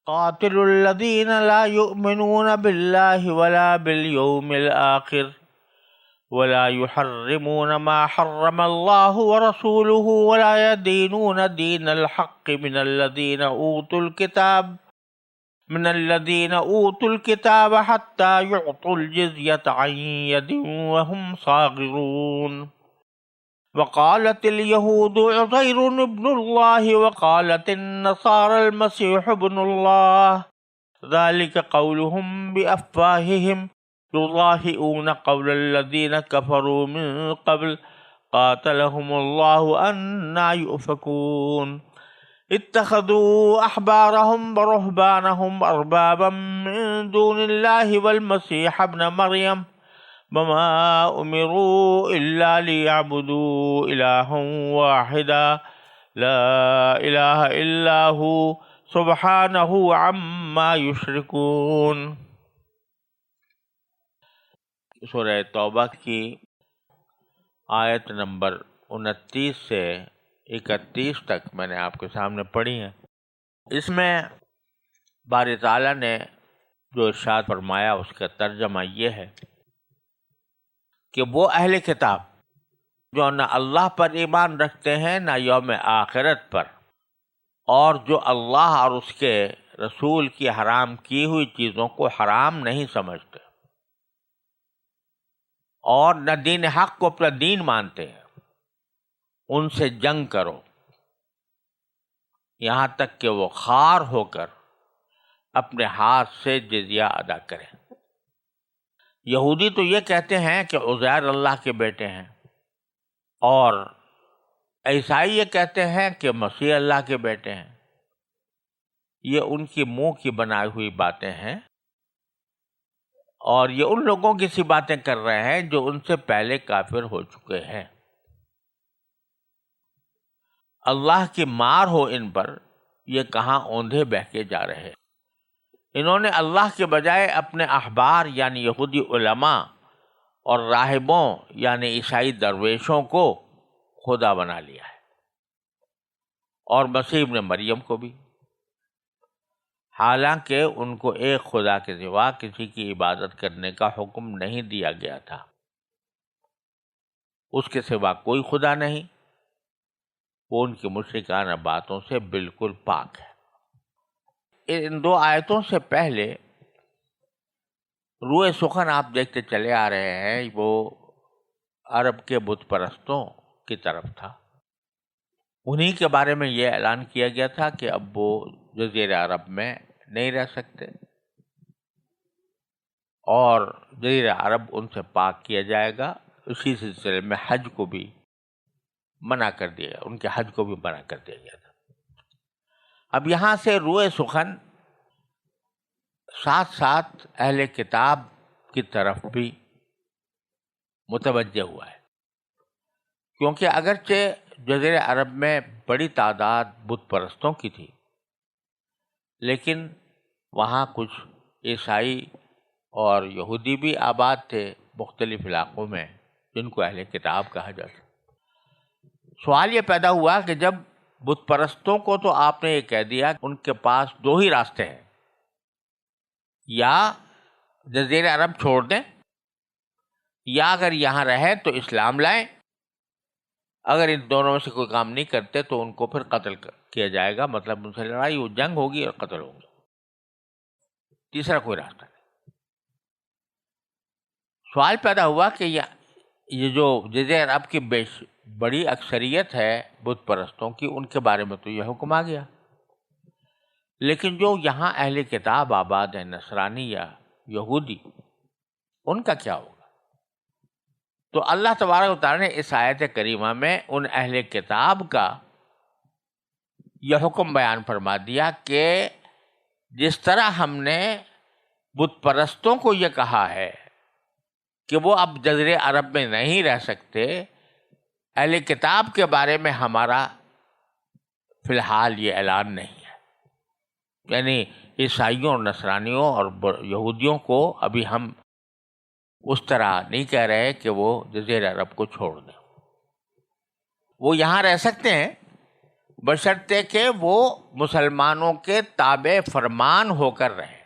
قاتل الذین لا یؤمنون باللہ ولا بالیوم الآخر ولا يحرمون ما حرم الله ورسوله ولا يدينون دين الحق من الذين أوتوا الكتاب حتى يعطوا الجزية عن يد وهم صاغرون وقالت اليهود عزير ابن الله وقالت النصارى المسيح ابن الله ذلك قولهم بأفواههم يضاهئون قول الذين كفروا من قبل قاتلهم الله أنى يؤفكون اتخذوا أحبارهم ورهبانهم أربابا من دون الله والمسيح ابن مريم وما أمروا إلا ليعبدوا إلها واحدا لا إله إلا هو سبحانه عما يشركون۔ سورہ توبہ کی آیت نمبر 29 سے 31 تک میں نے آپ کے سامنے پڑھی ہے۔ اس میں باری تعالیٰ نے جو ارشاد فرمایا اس کا ترجمہ یہ ہے کہ وہ اہل کتاب جو نہ اللہ پر ایمان رکھتے ہیں نہ یوم آخرت پر، اور جو اللہ اور اس کے رسول کی حرام کی ہوئی چیزوں کو حرام نہیں سمجھتے اور نہ دین حق کو اپنا دین مانتے ہیں، ان سے جنگ کرو یہاں تک کہ وہ خوار ہو کر اپنے ہاتھ سے جزیہ ادا کریں۔ یہودی تو یہ کہتے ہیں کہ عزیر اللہ کے بیٹے ہیں، اور عیسائی یہ کہتے ہیں کہ مسیح اللہ کے بیٹے ہیں۔ یہ ان کی منہ کی بنائی ہوئی باتیں ہیں، اور یہ ان لوگوں کی سی باتیں کر رہے ہیں جو ان سے پہلے کافر ہو چکے ہیں۔ اللہ کی مار ہو ان پر، یہ کہاں اوندھے بہکے جا رہے۔ انہوں نے اللہ کے بجائے اپنے احبار یعنی یہودی علماء اور راہبوں یعنی عیسائی درویشوں کو خدا بنا لیا ہے، اور مسیح ابن مریم کو بھی، حالانکہ ان کو ایک خدا کے سوا کسی کی عبادت کرنے کا حکم نہیں دیا گیا تھا۔ اس کے سوا کوئی خدا نہیں، وہ ان کی مشرکانہ باتوں سے بالکل پاک ہے۔ ان دو آیتوں سے پہلے روئے سخن آپ دیکھتے چلے آ رہے ہیں، وہ عرب کے بت پرستوں کی طرف تھا۔ انہی کے بارے میں یہ اعلان کیا گیا تھا کہ اب وہ جزیرہ عرب میں نہیں رہ سکتے، اور جزیرہ عرب ان سے پاک کیا جائے گا۔ اسی سلسلے میں حج کو بھی منع کر دیا گیا، ان کے حج کو بھی منع کر دیا گیا تھا۔ اب یہاں سے روئے سخن ساتھ ساتھ اہل کتاب کی طرف بھی متوجہ ہوا ہے، کیونکہ اگرچہ جزیرہ عرب میں بڑی تعداد بت پرستوں کی تھی، لیکن وہاں کچھ عیسائی اور یہودی بھی آباد تھے مختلف علاقوں میں، جن کو اہل کتاب کہا جاتا۔ سوال یہ پیدا ہوا کہ جب بت پرستوں کو تو آپ نے یہ کہہ دیا کہ ان کے پاس دو ہی راستے ہیں، یا جزیرہ عرب چھوڑ دیں، یا اگر یہاں رہیں تو اسلام لائیں، اگر ان دونوں میں سے کوئی کام نہیں کرتے تو ان کو پھر قتل کیا جائے گا، مطلب ان سے لڑائی ہو، جنگ ہوگی اور قتل ہوں گے، تیسرا کوئی راستہ نہیں۔ سوال پیدا ہوا کہ یہ جو جزیرہ عرب کی بڑی اکثریت ہے بت پرستوں کی، ان کے بارے میں تو یہ حکم آ گیا، لیکن جو یہاں اہل کتاب آباد ہیں، نصرانی یا یہودی، ان کا کیا ہوگا؟ تو اللہ تبارک و تعالیٰ نے اس آیت کریمہ میں ان اہل کتاب کا یہ حکم بیان فرما دیا کہ جس طرح ہم نے بت پرستوں کو یہ کہا ہے کہ وہ اب جزیرہ عرب میں نہیں رہ سکتے، اہل کتاب کے بارے میں ہمارا فی الحال یہ اعلان نہیں ہے، یعنی عیسائیوں اور نصرانیوں اور یہودیوں کو ابھی ہم اس طرح نہیں کہہ رہے کہ وہ جزیرہ عرب کو چھوڑ دیں۔ وہ یہاں رہ سکتے ہیں، بشرطے کہ وہ مسلمانوں کے تابع فرمان ہو کر رہے،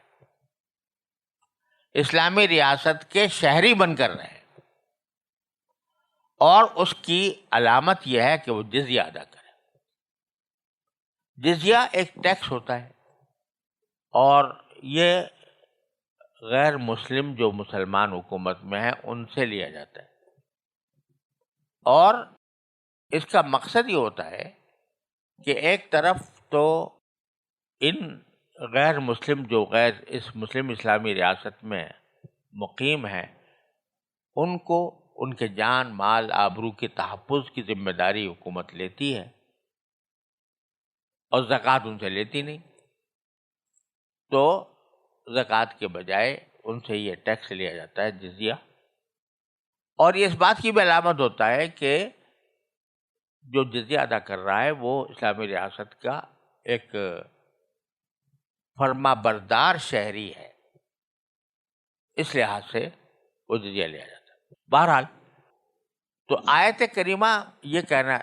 اسلامی ریاست کے شہری بن کر رہے، اور اس کی علامت یہ ہے کہ وہ جزیہ ادا کرے۔ جزیہ ایک ٹیکس ہوتا ہے، اور یہ غیر مسلم جو مسلمان حکومت میں ہیں ان سے لیا جاتا ہے، اور اس کا مقصد یہ ہوتا ہے کہ ایک طرف تو ان غیر مسلم جو غیر اس مسلم اسلامی ریاست میں مقیم ہیں ان کو ان کے جان مال آبرو کے تحفظ کی ذمہ داری حکومت لیتی ہے، اور زکوٰۃ ان سے لیتی نہیں، تو زکوٰۃ کے بجائے ان سے یہ ٹیکس لیا جاتا ہے، جزیہ۔ اور یہ اس بات کی بھی علامت ہوتا ہے کہ جو جزیہ ادا کر رہا ہے وہ اسلامی ریاست کا ایک فرما بردار شہری ہے، اس لحاظ سے وہ جزیہ لیا جاتا ہے۔ بہرحال تو آیت کریمہ یہ کہنا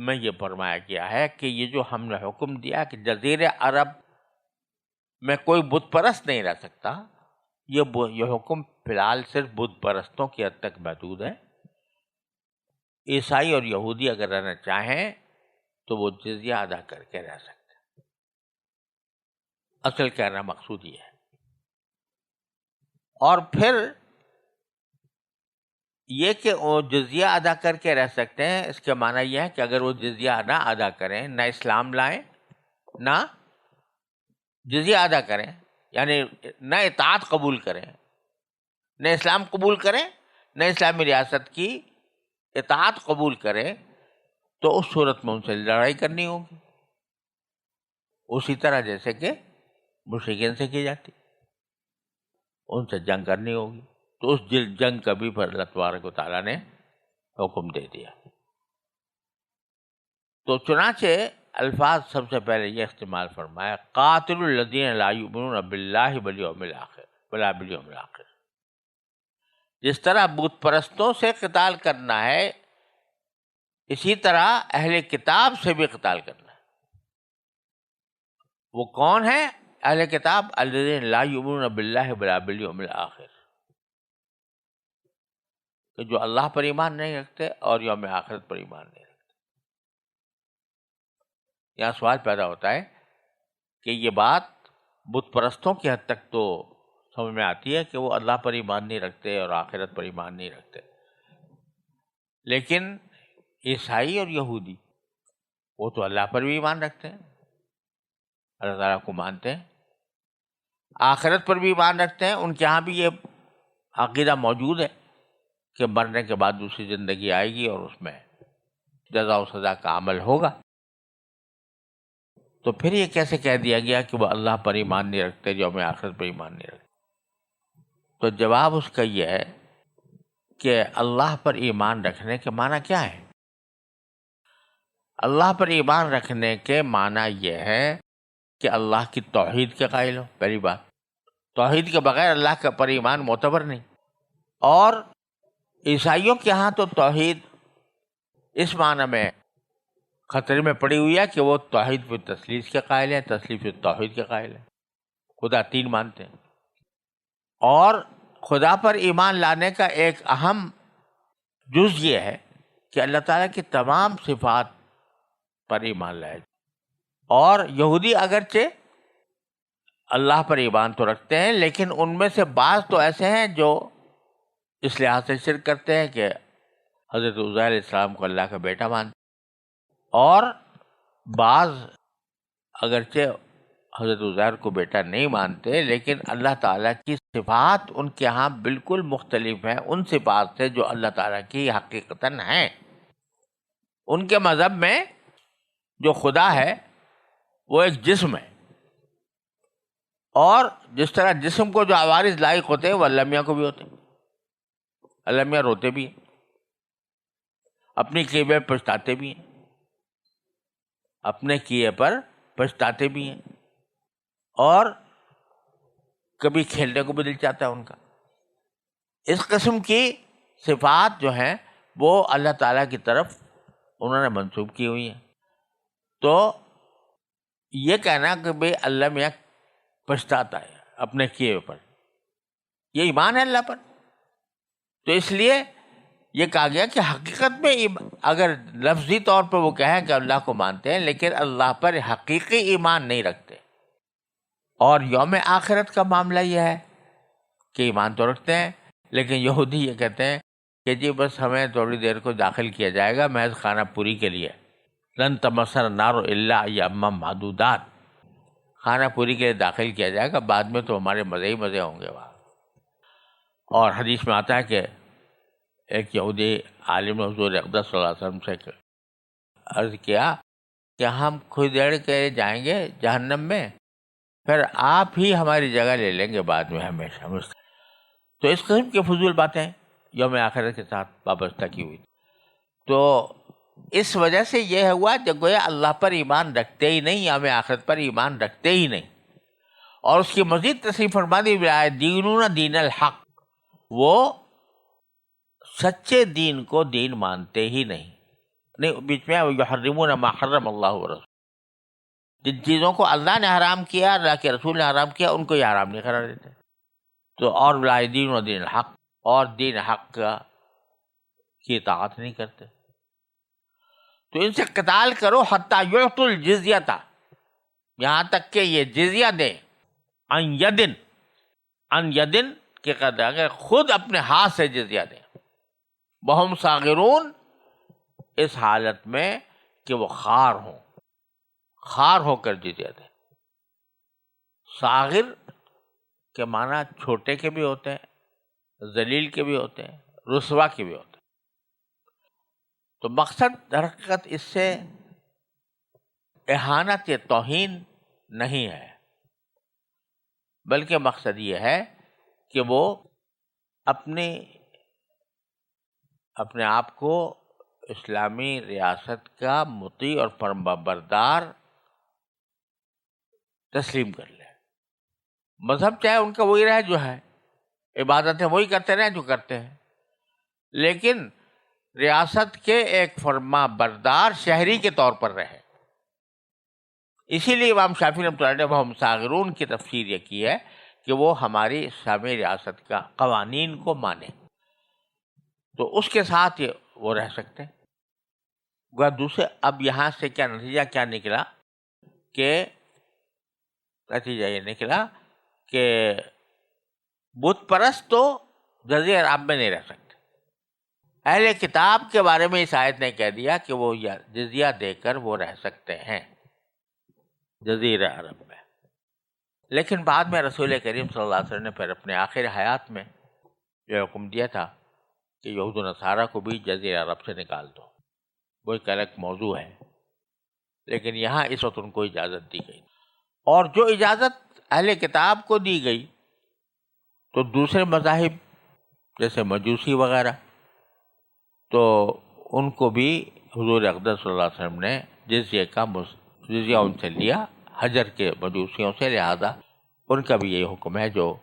میں یہ فرمایا گیا ہے کہ یہ جو ہم نے حکم دیا کہ جزیرہ عرب میں کوئی بت پرست نہیں رہ سکتا، یہ حکم فی الحال صرف بت پرستوں کی حد تک محدود ہے۔ عیسائی اور یہودی اگر رہنا چاہیں تو وہ جزیہ ادا کر کے رہ سکتے ہیں۔ اصل کہنا مقصود یہ ہے۔ اور پھر یہ کہ وہ جزیہ ادا کر کے رہ سکتے ہیں، اس کا معنی یہ ہے کہ اگر وہ جزیہ نہ ادا کریں، نہ اسلام لائیں، نہ جزیہ ادا کریں، یعنی نہ اطاعت قبول کریں، نہ اسلام قبول کریں، نہ اسلامی ریاست کی اطاعت قبول کریں، تو اس صورت میں ان سے لڑائی کرنی ہوگی، اسی طرح جیسے کہ مشرکین سے کی جاتی، ان سے جنگ کرنی ہوگی۔ تو اس جنگ کا بھی پر اللہ تبارک و تعالیٰ نے حکم دے دیا۔ تو چنانچہ الفاظ سب سے پہلے یہ استعمال فرمایا، قاتل الذین لا یؤمنون باللہ والیوم الآخر ولا بالیوم الآخر۔ جس طرح بت پرستوں سے قتال کرنا ہے، اسی طرح اہل کتاب سے بھی قتال کرنا ہے۔ وہ کون ہے اہل کتاب؟ الذین لا یؤمنون باللہ ولا بالیوم الآخر، کہ جو اللہ پر ایمان نہیں رکھتے اور یوم آخرت پر ایمان نہیں رکھتے۔ یہاں سوال پیدا ہوتا ہے کہ یہ بات بت پرستوں کی حد تک تو سمجھ میں آتی ہے کہ وہ اللہ پر ایمان نہیں رکھتے اور آخرت پر ایمان نہیں رکھتے، لیکن عیسائی اور یہودی وہ تو اللہ پر بھی ایمان رکھتے ہیں، اللہ تعالیٰ کو مانتے ہیں، آخرت پر بھی ایمان رکھتے ہیں، ان کے ہاں بھی یہ عقیدہ موجود ہے کہ مرنے کے بعد دوسری زندگی آئے گی اور اس میں جزا و سزا کا عمل ہوگا۔ تو پھر یہ کیسے کہہ دیا گیا کہ وہ اللہ پر ایمان نہیں رکھتے، یوم آخرت پر ایمان نہیں رکھتے؟ تو جواب اس کا یہ ہے کہ اللہ پر ایمان رکھنے کے معنی کیا ہے؟ اللہ پر ایمان رکھنے کے معنی یہ ہے کہ اللہ کی توحید کے قائل ہو۔ پہلی بات، توحید کے بغیر اللہ کا پر ایمان معتبر نہیں۔ اور عیسائیوں کے ہاں تو توحید اس معنی میں خطرے میں پڑی ہوئی ہے کہ وہ توحید و تثلیث کے قائل ہیں، تثلیث و توحید کے قائل ہیں، خدا تین مانتے ہیں۔ اور خدا پر ایمان لانے کا ایک اہم جز یہ ہے کہ اللہ تعالیٰ کی تمام صفات پر ایمان لائے۔ اور یہودی اگرچہ اللہ پر ایمان تو رکھتے ہیں، لیکن ان میں سے بعض تو ایسے ہیں جو اس لحاظ سے شرک کرتے ہیں کہ حضرت عزیر علیہ السلام کو اللہ کا بیٹا مانتے، اور بعض اگرچہ حضرت عزیر کو بیٹا نہیں مانتے، لیکن اللہ تعالیٰ کی صفات ان کے ہاں بالکل مختلف ہیں ان صفات سے جو اللہ تعالیٰ کی حقیقتاً ہیں۔ ان کے مذہب میں جو خدا ہے وہ ایک جسم ہے، اور جس طرح جسم کو جو عوارض لائق ہوتے ہیں وہ اللہ میاں کو بھی ہوتے ہیں۔ اللہ میاں روتے بھی ہیں، اپنی کیے پر پچھتاتے بھی ہیں، اپنے کیے پر پچھتاتے بھی ہیں، اور کبھی کھیلنے کو بھی دل چاہتا ہے ان کا۔ اس قسم کی صفات جو ہیں وہ اللہ تعالیٰ کی طرف انہوں نے منسوب کی ہوئی ہیں۔ تو یہ کہنا کہ بھئی اللہ میاں پچھتاتا ہے اپنے کیے پر، یہ ایمان ہے اللہ پر. تو اس لیے یہ کہا گیا کہ حقیقت میں اگر لفظی طور پر وہ کہیں کہ اللہ کو مانتے ہیں لیکن اللہ پر حقیقی ایمان نہیں رکھتے. اور یوم آخرت کا معاملہ یہ ہے کہ ایمان تو رکھتے ہیں لیکن یہودی یہ کہتے ہیں کہ جی بس ہمیں تھوڑی دیر کو داخل کیا جائے گا محض خانہ پوری کے لیے، لن تمسنا النار الا ایاما معدودات، خانہ پوری کے لیے داخل کیا جائے گا، بعد میں تو ہمارے مزے ہی مزے ہوں گے وہاں. اور حدیث میں آتا ہے کہ ایک یہودی عالم نے حضور اقدس صلی اللہ علیہ وسلم سے عرض کیا کہ ہم کچھ دیر کے جائیں گے جہنم میں، پھر آپ ہی ہماری جگہ لے لیں گے بعد میں ہمیشہ. تو اس قسم کی فضول باتیں یوم آخرت کے ساتھ وابستہ کی ہوئی. تو اس وجہ سے یہ ہوا کہ گویا اللہ پر ایمان رکھتے ہی نہیں، یوم آخرت پر ایمان رکھتے ہی نہیں. اور اس کی مزید تصریح فرما دی دینون دین الحق، وہ سچے دین کو دین مانتے ہی نہیں. بیچ میں یحرمون ما حرم اللہ ورسولہ، جن چیزوں کو اللہ نے حرام کیا، اللہ کے رسول نے حرام کیا، ان کو یہ حرام نہیں قرار دیتے. تو اور لا دین و دین الحق، اور دین حق کی اطاعت نہیں کرتے. تو ان سے قتال کرو حتی یعطوا الجزیۃ، یہاں تک کہ یہ جزیہ دیں، عن یدن کے قدر خود اپنے ہاتھ سے جزیہ دیں. وہم صاغرون، اس حالت میں کہ وہ خوار ہو کر جزیہ دیں. صاغر کے معنی چھوٹے کے بھی ہوتے ہیں، ذلیل کے بھی ہوتے ہیں، رسوا کے بھی ہوتے ہیں. تو مقصد در حقیقت اس سے اہانت یا توہین نہیں ہے، بلکہ مقصد یہ ہے کہ وہ اپنے آپ کو اسلامی ریاست کا مطیع اور فرمانبردار تسلیم کر لے. مذہب چاہے ان کا وہی رہے جو ہے، عبادتیں وہی کرتے رہے جو کرتے ہیں، لیکن ریاست کے ایک فرما بردار شہری کے طور پر رہے. اسی لیے امام شافعی رحمۃ اللہ علیہ نے وہ صاغرون کی تفسیر یہ کی ہے کہ وہ ہماری اسلامی ریاست کا قوانین کو مانے، تو اس کے ساتھ وہ رہ سکتے ہیں. دوسرے اب یہاں سے نتیجہ کیا نکلا کہ نتیجہ یہ نکلا کہ بت پرست تو جزیرہ عرب میں نہیں رہ سکتے. اہل کتاب کے بارے میں اس آیت نے کہہ دیا کہ وہ جزیہ دے کر وہ رہ سکتے ہیں جزیرہ عرب میں. لیکن بعد میں رسول کریم صلی اللہ علیہ وسلم نے پھر اپنے آخر حیات میں یہ حکم دیا تھا کہ یہود و نصارہ کو بھی جزیرہ عرب سے نکال دو. وہ ایک الگ موضوع ہے، لیکن یہاں اس وقت ان کو اجازت دی گئی. اور جو اجازت اہل کتاب کو دی گئی تو دوسرے مذاہب جیسے مجوسی وغیرہ، تو ان کو بھی حضور اقدس صلی اللہ علیہ وسلم نے جزیہ ان سے لیا، حجر کے مجوسیوں سے، لہذا ان کا بھی یہی حکم ہے جو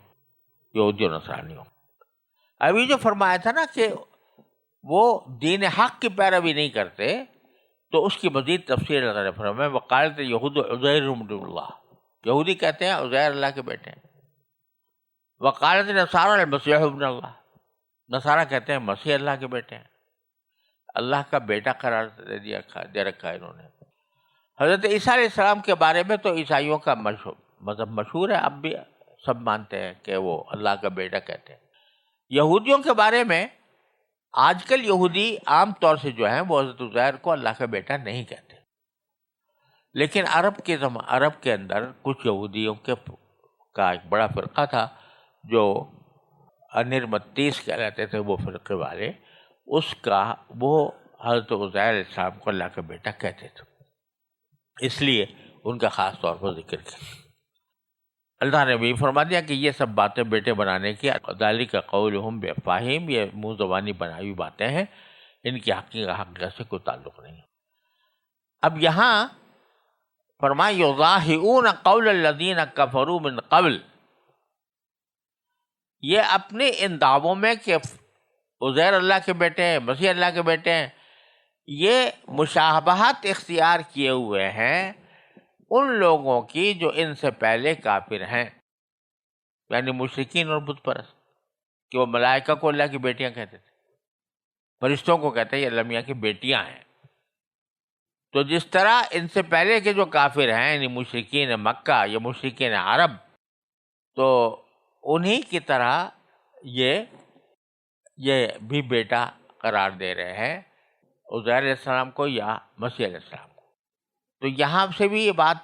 یہودی و نصرانیوں. ابھی جو فرمایا تھا نا کہ وہ دین حق کی پیروی نہیں کرتے، تو اس کی مزید تفسیر اللہ نے فرمایا وقالت یہود عزیر ابن اللہ، یہودی کہتے ہیں عزیر اللہ کے بیٹے ہیں. وقالت نصارى المسیح ابن اللہ، نصارہ کہتے ہیں مسیح اللہ کے بیٹے ہیں. اللہ کا بیٹا قرار دے رکھا ہے انہوں نے. حضرت عیسیٰ علیہ السلام کے بارے میں تو عیسائیوں کا مذہب مشہور ہے، اب بھی سب مانتے ہیں کہ وہ اللہ کا بیٹا کہتے ہیں. یہودیوں کے بارے میں آج کل یہودی عام طور سے جو ہیں وہ حضرت عزیر کو اللہ کا بیٹا نہیں کہتے، لیکن عرب کے اندر کچھ یہودیوں کا ایک بڑا فرقہ تھا جو انرمتیس کہلاتے تھے، وہ فرقے والے، اس کا وہ حضرت عزیر علیہ السلام کو اللہ کا بیٹا کہتے تھے، اس لیے ان کا خاص طور پر ذکر کیا. اللہ نے بھی فرما دیا کہ یہ سب باتیں بیٹے بنانے کی ذالک قولہم بافواہہم، یہ منہ زبانی بنائی ہوئی باتیں ہیں، ان کی حقیقت سے کوئی تعلق نہیں. اب یہاں فرمایا یضاہئون قول الذین کفروا من قبل، یہ اپنے ان دعووں میں کہ عزیر اللہ کے بیٹے ہیں، مسیح اللہ کے بیٹے ہیں، یہ مشابہت اختیار کیے ہوئے ہیں ان لوگوں کی جو ان سے پہلے کافر ہیں، یعنی مشرکین اور بت پرست، کہ وہ ملائکہ کو اللہ کی بیٹیاں کہتے تھے، فرشتوں کو کہتے ہیں یہ اللہ میاں کی بیٹیاں ہیں۔ تو جس طرح ان سے پہلے کے جو کافر ہیں، یعنی مشرکین مکہ یا مشرکین عرب، تو انہی کی طرح یہ بھی بیٹا قرار دے رہے ہیں عزیر علیہ السلام کو یا مسیح علیہ السلام کو۔ تو یہاں سے بھی یہ بات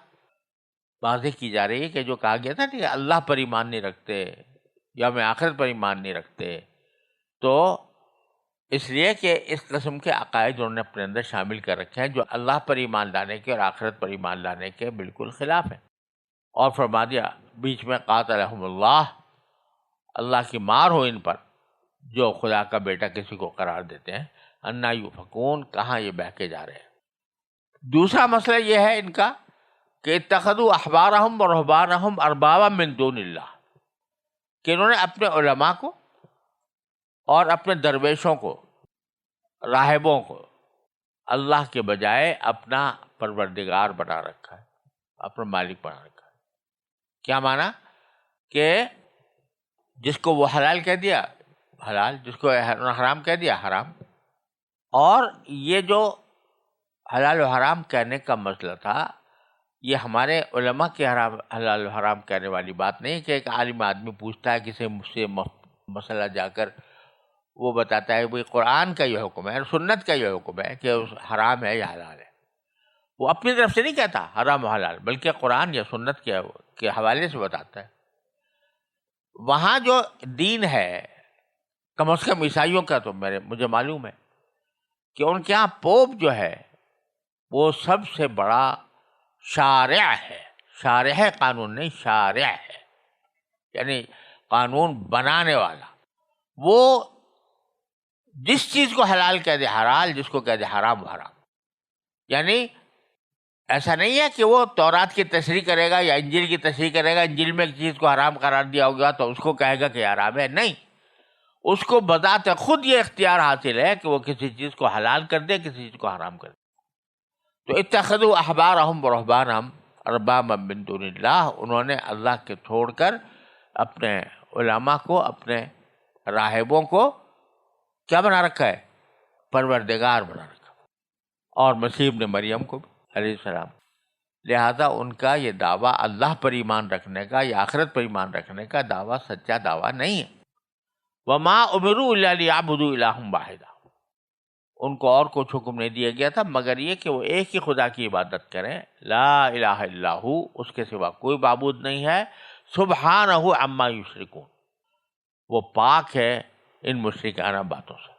واضح کی جا رہی ہے کہ جو کہا گیا تھا کہ اللہ پر ایمان نہیں رکھتے یا میں آخرت پر ایمان نہیں رکھتے، تو اس لیے کہ اس قسم کے عقائد انہوں نے اپنے اندر شامل کر رکھے ہیں جو اللہ پر ایمان لانے کے اور آخرت پر ایمان لانے کے بالکل خلاف ہیں۔ اور فرما دیا بیچ میں قاتلہم اللہ، اللہ کی مار ہو ان پر جو خدا کا بیٹا کسی کو قرار دیتے ہیں، انا یؤفکون، کہاں یہ بہکے جا رہے ہیں۔ دوسرا مسئلہ یہ ہے ان کا کہ اتخذوا احبارہم و رہبانہم اربابا من دون اللہ، کہ انہوں نے اپنے علماء کو اور اپنے درویشوں کو، راہبوں کو اللہ کے بجائے اپنا پروردگار بنا رکھا ہے، اپنا مالک بنا رکھا ہے۔ کیا معنی؟ کہ جس کو وہ حلال کہہ دیا حلال، جس کو حرام کہہ دیا حرام۔ اور یہ جو حلال و حرام کہنے کا مسئلہ تھا، یہ ہمارے علماء کے حلال و حرام کہنے والی بات نہیں کہ ایک عالم آدمی پوچھتا ہے کسی سے مسئلہ جا کر، وہ بتاتا ہے بھئی قرآن کا یہ حکم ہے، سنت کا یہ حکم ہے کہ حرام ہے یا حلال ہے۔ وہ اپنی طرف سے نہیں کہتا حرام و حلال، بلکہ قرآن یا سنت کے حوالے سے بتاتا ہے۔ وہاں جو دین ہے، کم از کم عیسائیوں کا تو مجھے معلوم ہے کہ ان کے ہاں پوپ جو ہے وہ سب سے بڑا شارع ہے، شارع قانون نہیں، شارع ہے، یعنی قانون بنانے والا۔ وہ جس چیز کو حلال کہہ دے حلال، جس کو کہہ دے حرام حرام۔ یعنی ایسا نہیں ہے کہ وہ تورات کی تشریح کرے گا یا انجیل کی تشریح کرے گا، انجیل میں ایک چیز کو حرام قرار دیا ہوگا تو اس کو کہے گا کہ حرام ہے، نہیں، اس کو بذات خود یہ اختیار حاصل ہے کہ وہ کسی چیز کو حلال کر دے، کسی چیز کو حرام کر دے۔ تو اتخذوا احبارہم و رہبانہم اربابا من دون اللہ، انہوں نے اللہ کے چھوڑ کر اپنے علماء کو، اپنے راہبوں کو کیا بنا رکھا ہے؟ پروردگار بنا رکھا، اور مسیح ابن مریم کو بھی علیہ السلام۔ لہذا ان کا یہ دعویٰ اللہ پر ایمان رکھنے کا یا آخرت پر ایمان رکھنے کا دعویٰ سچا دعویٰ نہیں ہے۔ وما امروا الا لیعبدوا الہا واحدا، ان کو اور کچھ حکم نہیں دیا گیا تھا مگر یہ کہ وہ ایک ہی خدا کی عبادت کریں، لا الہ الا ہو، اس کے سوا کوئی معبود نہیں ہے، سبحانہ عما یشرکون، وہ پاک ہے ان مشرکانہ باتوں سے۔